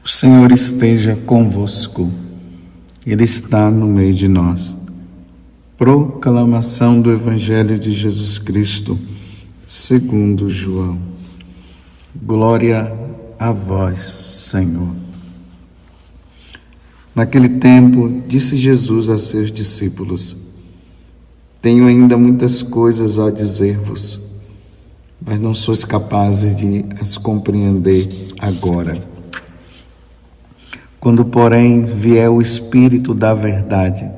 O Senhor esteja convosco, Ele está no meio de nós. Proclamação do Evangelho de Jesus Cristo, segundo João. Glória a vós, Senhor. Naquele tempo, disse Jesus a seus discípulos: Tenho ainda muitas coisas a dizer-vos, mas não sois capazes de as compreender agora. Quando, porém, vier o Espírito da verdade,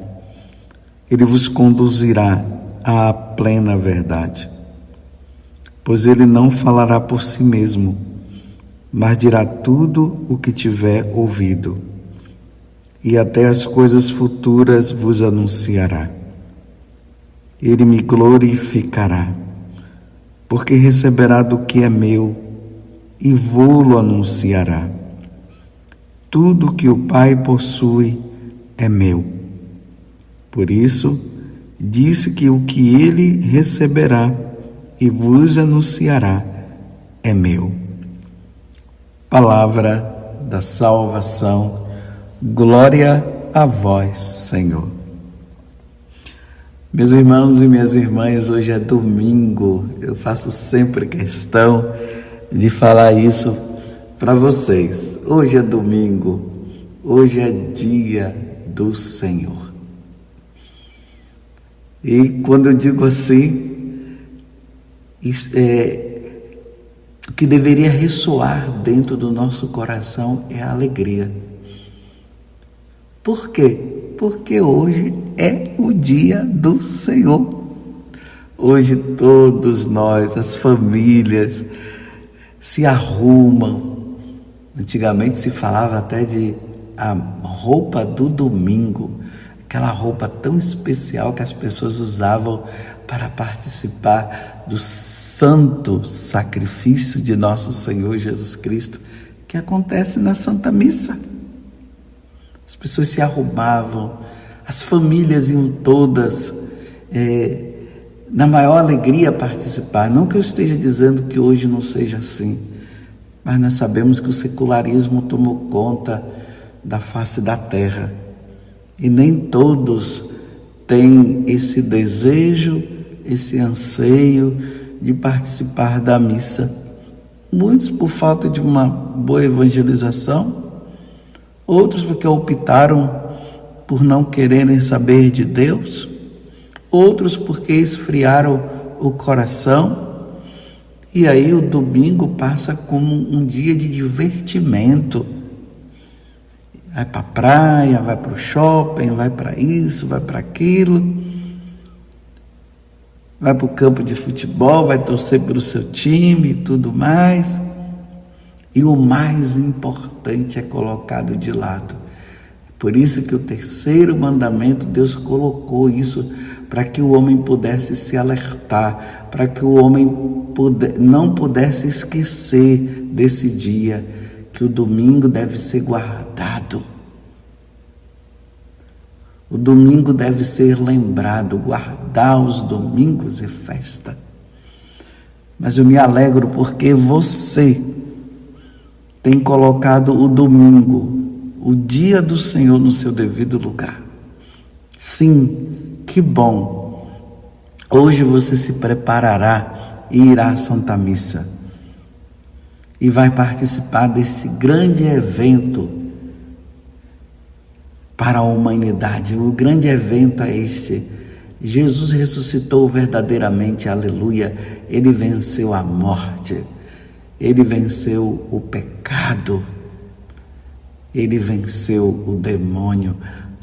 ele vos conduzirá à plena verdade. Pois ele não falará por si mesmo, mas dirá tudo o que tiver ouvido, e até as coisas futuras vos anunciará. Ele me glorificará, porque receberá do que é meu e vô-lo anunciará. Tudo que o Pai possui é meu. Por isso, disse que o que ele receberá e vos anunciará é meu. Palavra da salvação. Glória a vós, Senhor. Meus irmãos e minhas irmãs, hoje é domingo. Eu faço sempre questão de falar isso para vocês. Hoje é domingo, hoje é dia do Senhor. E quando eu digo assim, o que deveria ressoar dentro do nosso coração é a alegria. Por quê? Porque hoje é o dia do Senhor. Hoje todos nós, as famílias, se arrumam. Antigamente se falava até de a roupa do domingo, aquela roupa tão especial que as pessoas usavam para participar do santo sacrifício de nosso Senhor Jesus Cristo, que acontece na Santa Missa. As pessoas se arrumavam, as famílias iam todas na maior alegria participar. Não que eu esteja dizendo que hoje não seja assim, mas nós sabemos que o secularismo tomou conta da face da terra e nem todos têm esse desejo, esse anseio de participar da missa. Muitos por falta de uma boa evangelização, outros porque optaram por não quererem saber de Deus, outros porque esfriaram o coração. E aí o domingo passa como um dia de divertimento. Vai para a praia, vai para o shopping, vai para isso, vai para aquilo. Vai para o campo de futebol, vai torcer pelo seu time e tudo mais. E o mais importante é colocado de lado. Por isso que o terceiro mandamento, Deus colocou isso para que o homem pudesse se alertar, para que o homem não pudesse esquecer desse dia, que o domingo deve ser guardado. O domingo deve ser lembrado, guardar os domingos e festa. Mas eu me alegro porque você tem colocado o domingo, o dia do Senhor, no seu devido lugar. Sim, que bom. Hoje você se preparará e irá à Santa Missa e vai participar desse grande evento para a humanidade. O grande evento é este: Jesus ressuscitou verdadeiramente, aleluia. Ele venceu a morte, ele venceu o pecado, ele venceu o demônio.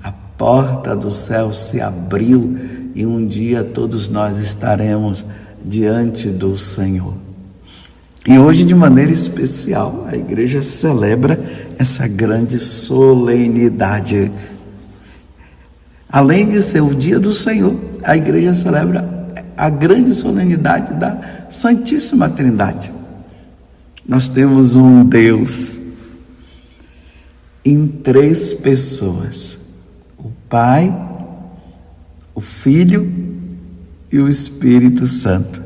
A porta do céu se abriu e um dia todos nós estaremos diante do Senhor. E hoje, de maneira especial, a igreja celebra essa grande solenidade. Além de ser o dia do Senhor, a igreja celebra a grande solenidade da Santíssima Trindade. Nós temos um Deus em três pessoas: o Pai, o Filho e o Espírito Santo.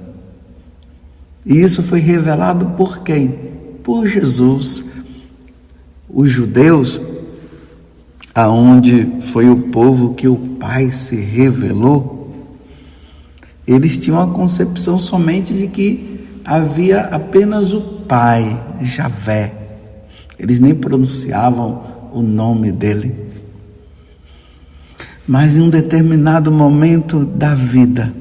E isso foi revelado por quem? Por Jesus. Os judeus, aonde foi o povo que o Pai se revelou, eles tinham a concepção somente de que havia apenas o Pai, Javé. Eles nem pronunciavam o nome dele. Mas em um determinado momento da vida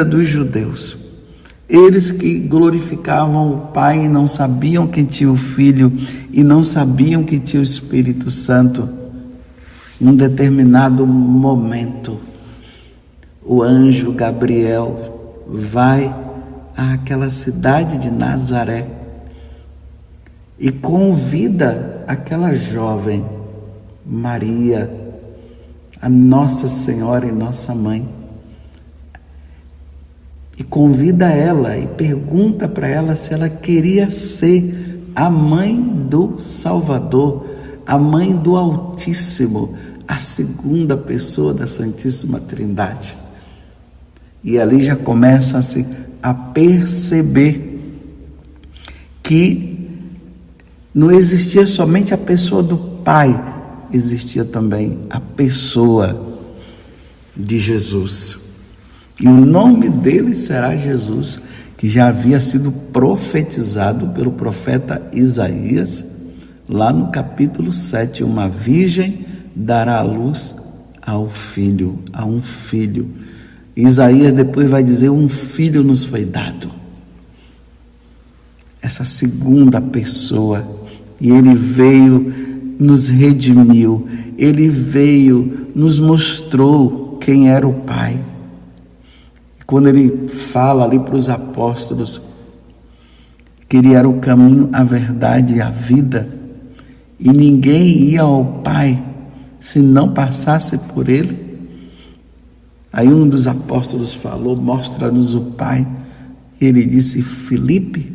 dos judeus, eles que glorificavam o Pai e não sabiam quem tinha o Filho e não sabiam que tinha o Espírito Santo, num determinado momento, o anjo Gabriel vai àquela cidade de Nazaré e convida aquela jovem, Maria, a Nossa Senhora e Nossa Mãe, e convida ela e pergunta para ela se ela queria ser a mãe do Salvador, a mãe do Altíssimo, a segunda pessoa da Santíssima Trindade. E ali já começa-se a perceber que não existia somente a pessoa do Pai, existia também a pessoa de Jesus. E o nome dele será Jesus, que já havia sido profetizado pelo profeta Isaías, lá no capítulo 7, uma virgem dará à luz a um filho. Isaías depois vai dizer, um filho nos foi dado. Essa segunda pessoa, e ele veio, nos redimiu, ele veio, nos mostrou quem era o Pai. Quando ele fala ali para os apóstolos que ele era o caminho, a verdade e a vida, e ninguém ia ao Pai se não passasse por ele. Aí um dos apóstolos falou, mostra-nos o Pai. Ele disse, Filipe,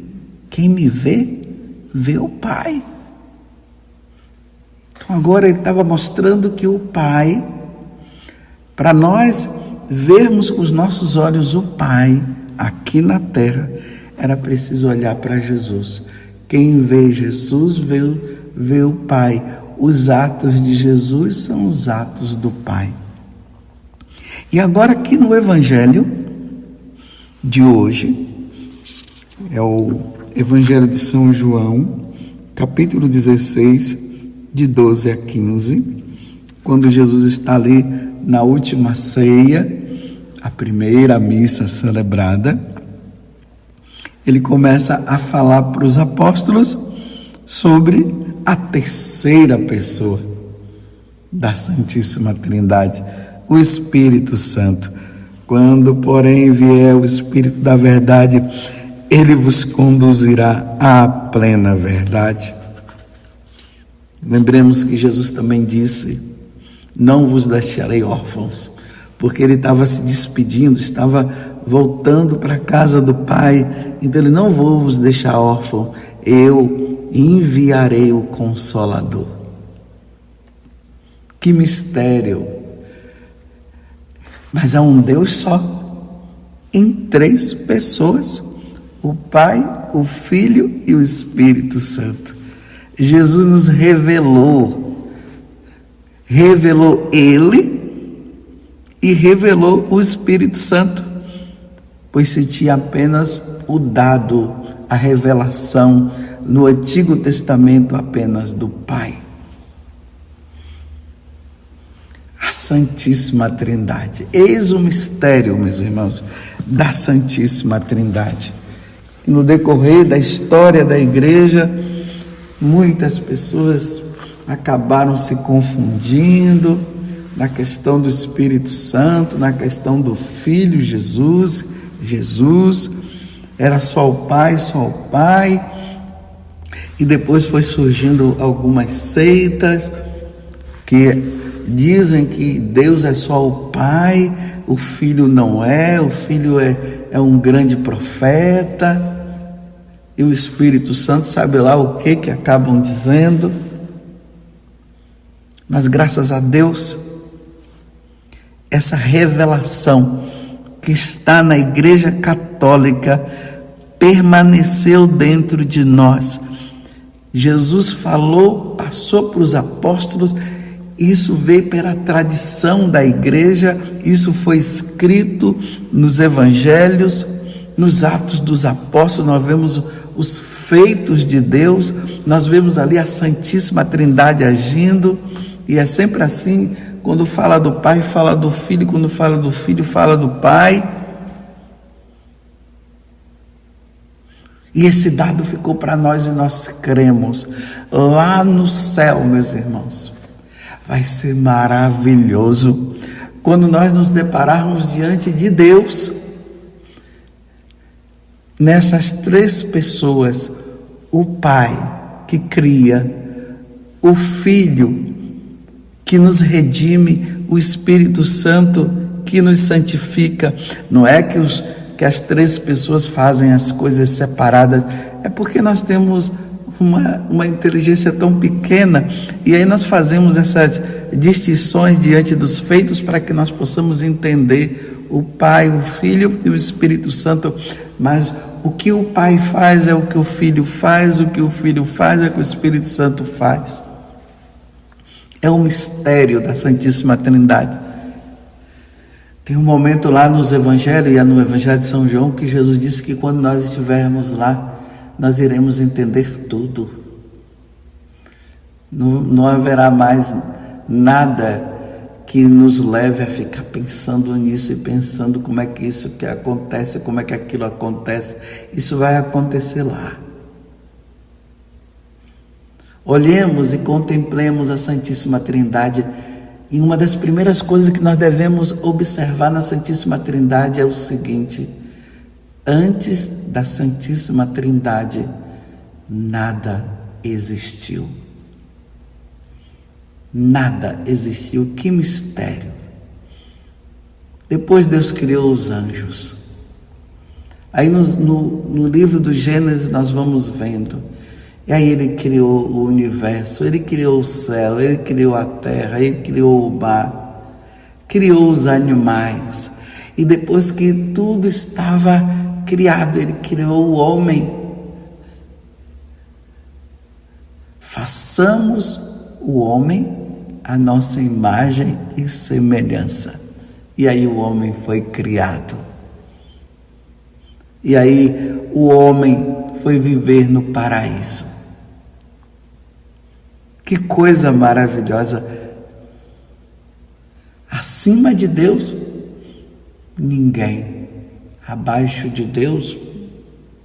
quem me vê, vê o Pai. Então agora ele estava mostrando que o Pai, para nós vermos com os nossos olhos o Pai aqui na terra, era preciso olhar para Jesus. Quem vê Jesus vê o Pai. Os atos de Jesus são os atos do Pai. E agora aqui no Evangelho de hoje, é o Evangelho de São João, capítulo 16, de 12 a 15, quando Jesus está ali na última ceia, a primeira missa celebrada, ele começa a falar para os apóstolos sobre a terceira pessoa da Santíssima Trindade, o Espírito Santo. Quando, porém, vier o Espírito da verdade, ele vos conduzirá à plena verdade. Lembremos que Jesus também disse, não vos deixarei órfãos, porque ele estava se despedindo, estava voltando para a casa do Pai, então ele, não vou vos deixar órfão, eu enviarei o Consolador. Que mistério! Mas há um Deus só, em três pessoas, o Pai, o Filho e o Espírito Santo. Jesus nos revelou ele e revelou o Espírito Santo, pois se tinha apenas o dado, a revelação no Antigo Testamento apenas do Pai. A Santíssima Trindade. Eis o mistério, meus irmãos, da Santíssima Trindade. E no decorrer da história da igreja, muitas pessoas acabaram se confundindo na questão do Espírito Santo, na questão do Filho Jesus. Jesus era só o Pai, e depois foi surgindo algumas seitas que dizem que Deus é só o Pai, o Filho não é, o Filho é um grande profeta, e o Espírito Santo sabe lá o que acabam dizendo. Mas graças a Deus, essa revelação que está na Igreja Católica permaneceu dentro de nós. Jesus falou, passou para os apóstolos, isso veio pela tradição da igreja, isso foi escrito nos evangelhos, nos Atos dos Apóstolos, nós vemos os feitos de Deus, nós vemos ali a Santíssima Trindade agindo, e é sempre assim, quando fala do Pai, fala do Filho, quando fala do Filho, fala do Pai. E esse dado ficou para nós e nós cremos. Lá no céu, meus irmãos, vai ser maravilhoso quando nós nos depararmos diante de Deus, nessas três pessoas: o Pai que cria, o Filho que nos redime, o Espírito Santo que nos santifica. Não é que as três pessoas fazem as coisas separadas, é porque nós temos uma inteligência tão pequena, e aí nós fazemos essas distinções diante dos feitos para que nós possamos entender o Pai, o Filho e o Espírito Santo. Mas o que o Pai faz é o que o Filho faz, o que o Filho faz é o que o Espírito Santo faz. É um mistério da Santíssima Trindade. Tem um momento lá nos Evangelhos, e no Evangelho de São João, que Jesus disse que quando nós estivermos lá, nós iremos entender tudo. Não haverá mais nada que nos leve a ficar pensando nisso e pensando como é que isso que acontece, como é que aquilo acontece. Isso vai acontecer lá. Olhemos e contemplemos a Santíssima Trindade. E uma das primeiras coisas que nós devemos observar na Santíssima Trindade é o seguinte: antes da Santíssima Trindade, nada existiu. Nada existiu. Que mistério! Depois Deus criou os anjos. Aí no livro do Gênesis nós vamos vendo. E aí Ele criou o universo, Ele criou o céu, Ele criou a terra, Ele criou o mar, criou os animais. E depois que tudo estava criado, Ele criou o homem. Façamos o homem à nossa imagem e semelhança. E aí o homem foi criado. E aí o homem foi viver no paraíso. Que coisa maravilhosa! Acima de Deus, ninguém. Abaixo de Deus,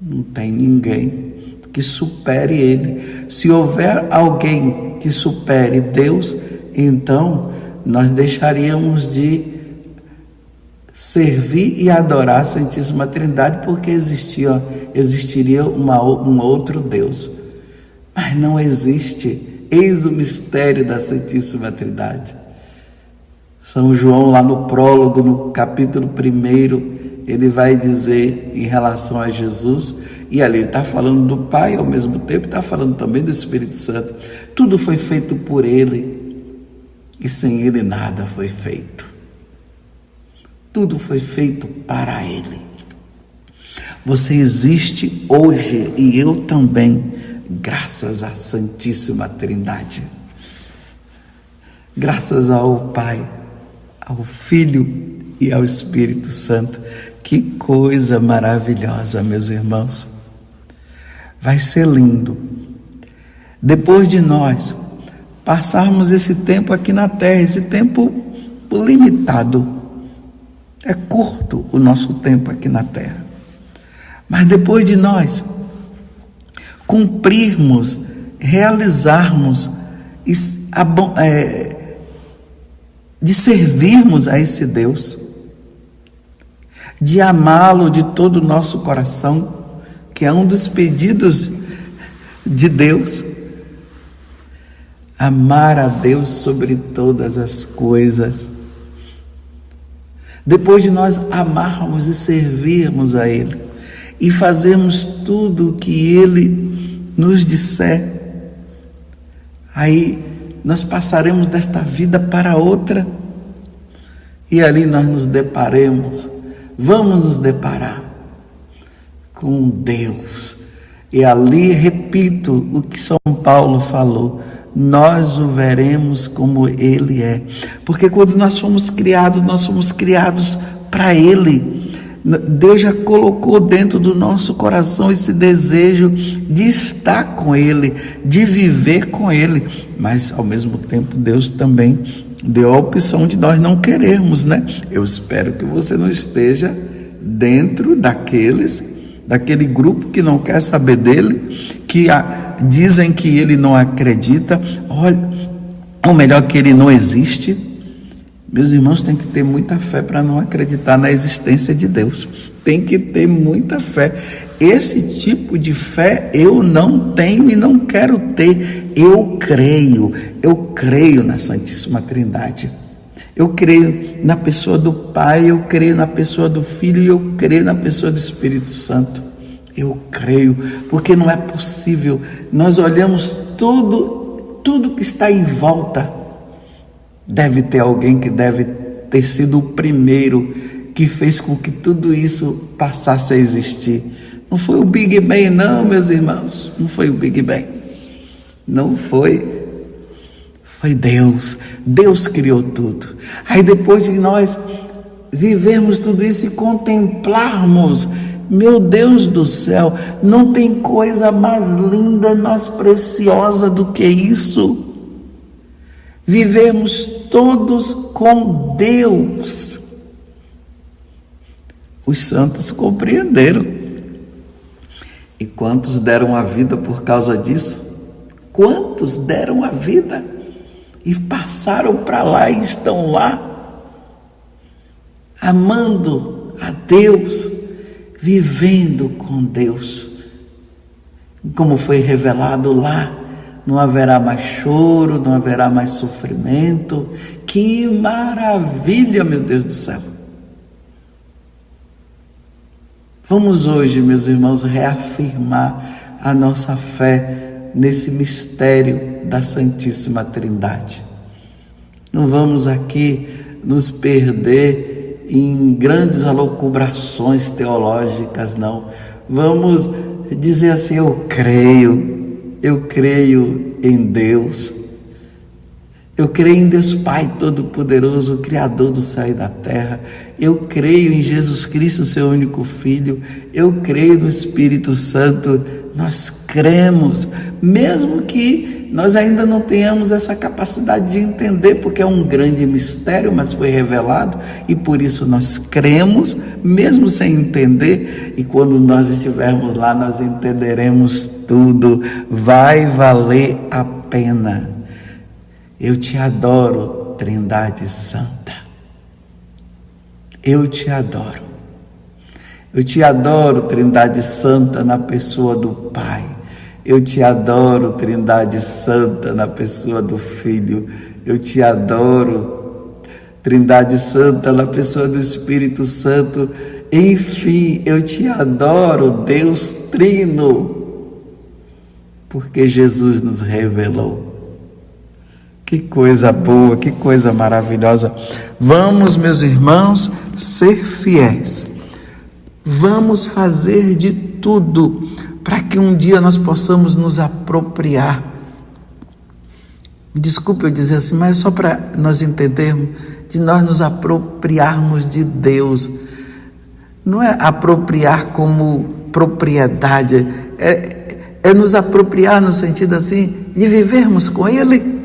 não tem ninguém que supere Ele. Se houver alguém que supere Deus, então nós deixaríamos de servir e adorar a Santíssima Trindade, porque existiria um outro Deus. Mas não existe. Eis o mistério da Santíssima Trindade. São João, lá no prólogo, no capítulo 1, ele vai dizer em relação a Jesus, e ali ele está falando do Pai, ao mesmo tempo está falando também do Espírito Santo. Tudo foi feito por Ele, e sem Ele nada foi feito. Tudo foi feito para Ele. Você existe hoje, e eu também, graças à Santíssima Trindade. Graças ao Pai, ao Filho e ao Espírito Santo. Que coisa maravilhosa, meus irmãos. Vai ser lindo. Depois de nós passarmos esse tempo aqui na terra, esse tempo limitado. É curto o nosso tempo aqui na terra. Mas depois de nós cumprirmos, realizarmos, de servirmos a esse Deus, de amá-lo de todo o nosso coração, que é um dos pedidos de Deus, amar a Deus sobre todas as coisas. Depois de nós amarmos e servirmos a Ele, e fazermos tudo o que Ele nos disser, aí nós passaremos desta vida para outra, e ali nós vamos nos deparar com Deus, E ali, repito o que São Paulo falou, nós o veremos como Ele é. Porque quando nós somos criados para Ele. Deus já colocou dentro do nosso coração esse desejo de estar com Ele, de viver com Ele. Mas, ao mesmo tempo, Deus também deu a opção de nós não querermos, né? Eu espero que você não esteja dentro daquele grupo que não quer saber dele, que dizem que ele não acredita, ou melhor, que ele não existe. Meus irmãos, tem que ter muita fé para não acreditar na existência de Deus. Tem que ter muita fé. Esse tipo de fé eu não tenho e não quero ter. Eu creio na Santíssima Trindade. Eu creio na pessoa do Pai, eu creio na pessoa do Filho e eu creio na pessoa do Espírito Santo. Eu creio, porque não é possível. Nós olhamos tudo que está em volta. Deve ter alguém que deve ter sido o primeiro que fez com que tudo isso passasse a existir. Não foi o Big Bang, não, meus irmãos. Não foi o Big Bang. Não foi. Foi Deus. Deus criou tudo. Aí depois de nós vivermos tudo isso e contemplarmos, meu Deus do céu, não tem coisa mais linda, mais preciosa do que isso. Vivemos todos com Deus. Os santos compreenderam. E quantos deram a vida por causa disso? Quantos deram a vida e passaram para lá e estão lá, amando a Deus, vivendo com Deus. Como foi revelado lá, não haverá mais choro, não haverá mais sofrimento. Que maravilha, meu Deus do céu! Vamos hoje, meus irmãos, reafirmar a nossa fé nesse mistério da Santíssima Trindade. Não vamos aqui nos perder em grandes alocubrações teológicas, não. Vamos dizer assim: eu creio em Deus. Eu creio em Deus Pai Todo-Poderoso, Criador do céu e da terra. Eu creio em Jesus Cristo, seu único Filho. Eu creio no Espírito Santo. Nós cremos, mesmo que nós ainda não tenhamos essa capacidade de entender, porque é um grande mistério, mas foi revelado, e por isso nós cremos, mesmo sem entender, e quando nós estivermos lá, nós entenderemos tudo. Vai valer a pena. Eu te adoro, Trindade Santa. Eu te adoro. Eu te adoro, Trindade Santa, na pessoa do Pai. Eu te adoro, Trindade Santa, na pessoa do Filho. Eu te adoro, Trindade Santa, na pessoa do Espírito Santo. Enfim, eu te adoro, Deus Trino, porque Jesus nos revelou. Que coisa boa, que coisa maravilhosa. Vamos, meus irmãos, ser fiéis. Vamos fazer de tudo para que um dia nós possamos nos apropriar. Me desculpe eu dizer assim, mas é só para nós entendermos, de nós nos apropriarmos de Deus. Não é apropriar como propriedade, é nos apropriar no sentido assim, de vivermos com Ele,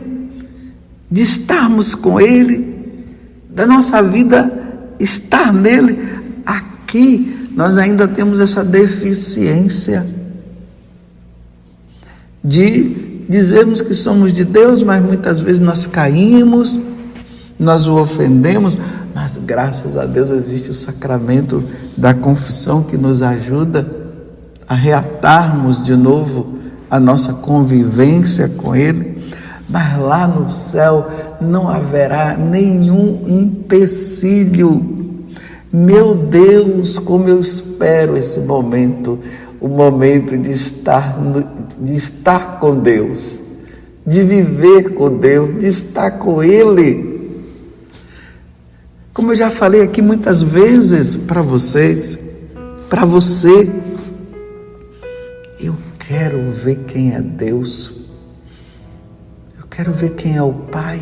de estarmos com Ele, da nossa vida estar nele. Aqui nós ainda temos essa deficiência de dizermos que somos de Deus, mas muitas vezes nós caímos, nós o ofendemos, mas graças a Deus existe o sacramento da confissão que nos ajuda a reatarmos de novo a nossa convivência com Ele. Mas lá no céu não haverá nenhum empecilho. Meu Deus, como eu espero esse momento, o momento de estar com Deus, de viver com Deus, de estar com Ele. Como eu já falei aqui muitas vezes para vocês, para você, eu quero ver quem é Deus. Eu quero ver quem é o Pai.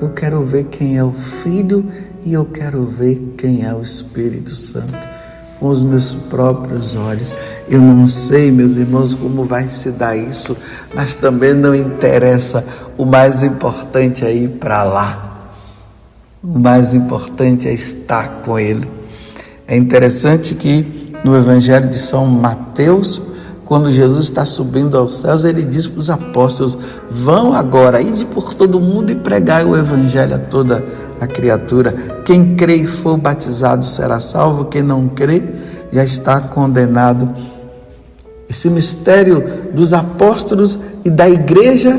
Eu quero ver quem é o Filho e eu quero ver quem é o Espírito Santo com os meus próprios olhos. Eu não sei, meus irmãos, como vai se dar isso, mas também não interessa. O mais importante é ir para lá. O mais importante é estar com Ele. É interessante que no Evangelho de São Mateus, quando Jesus está subindo aos céus, ele diz para os apóstolos: vão agora, ide por todo mundo e pregai o Evangelho a toda a criatura. Quem crê e for batizado será salvo, quem não crê já está condenado. Esse mistério dos apóstolos e da igreja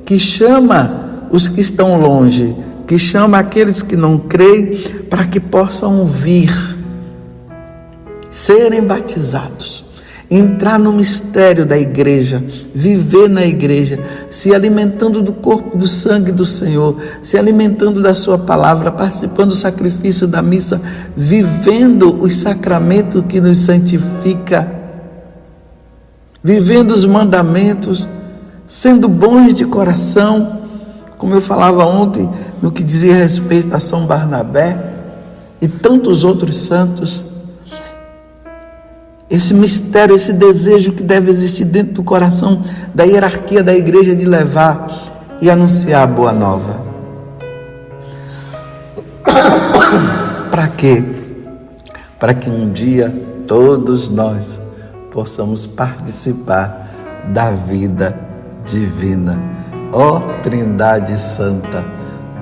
que chama os que estão longe, que chama aqueles que não creem para que possam vir, serem batizados, entrar no mistério da igreja, viver na igreja, se alimentando do corpo, do sangue do Senhor, se alimentando da sua palavra, participando do sacrifício da missa, vivendo os sacramentos que nos santifica, vivendo os mandamentos, sendo bons de coração, como eu falava ontem, no que dizia respeito a São Barnabé e tantos outros santos. Esse mistério, esse desejo que deve existir dentro do coração da hierarquia da igreja de levar e anunciar a boa nova. Para quê? Para que um dia todos nós possamos participar da vida divina. Ó Trindade Santa,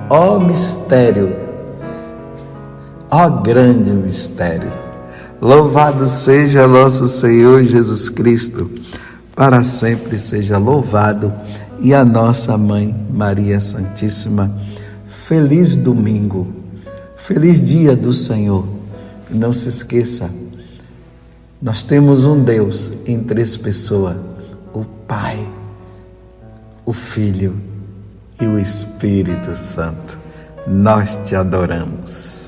ó mistério, ó grande mistério. Louvado seja nosso Senhor Jesus Cristo, para sempre seja louvado, e a nossa Mãe Maria Santíssima. Feliz domingo, feliz dia do Senhor. E não se esqueça, nós temos um Deus em 3 pessoas, o Pai, o Filho e o Espírito Santo. Nós te adoramos.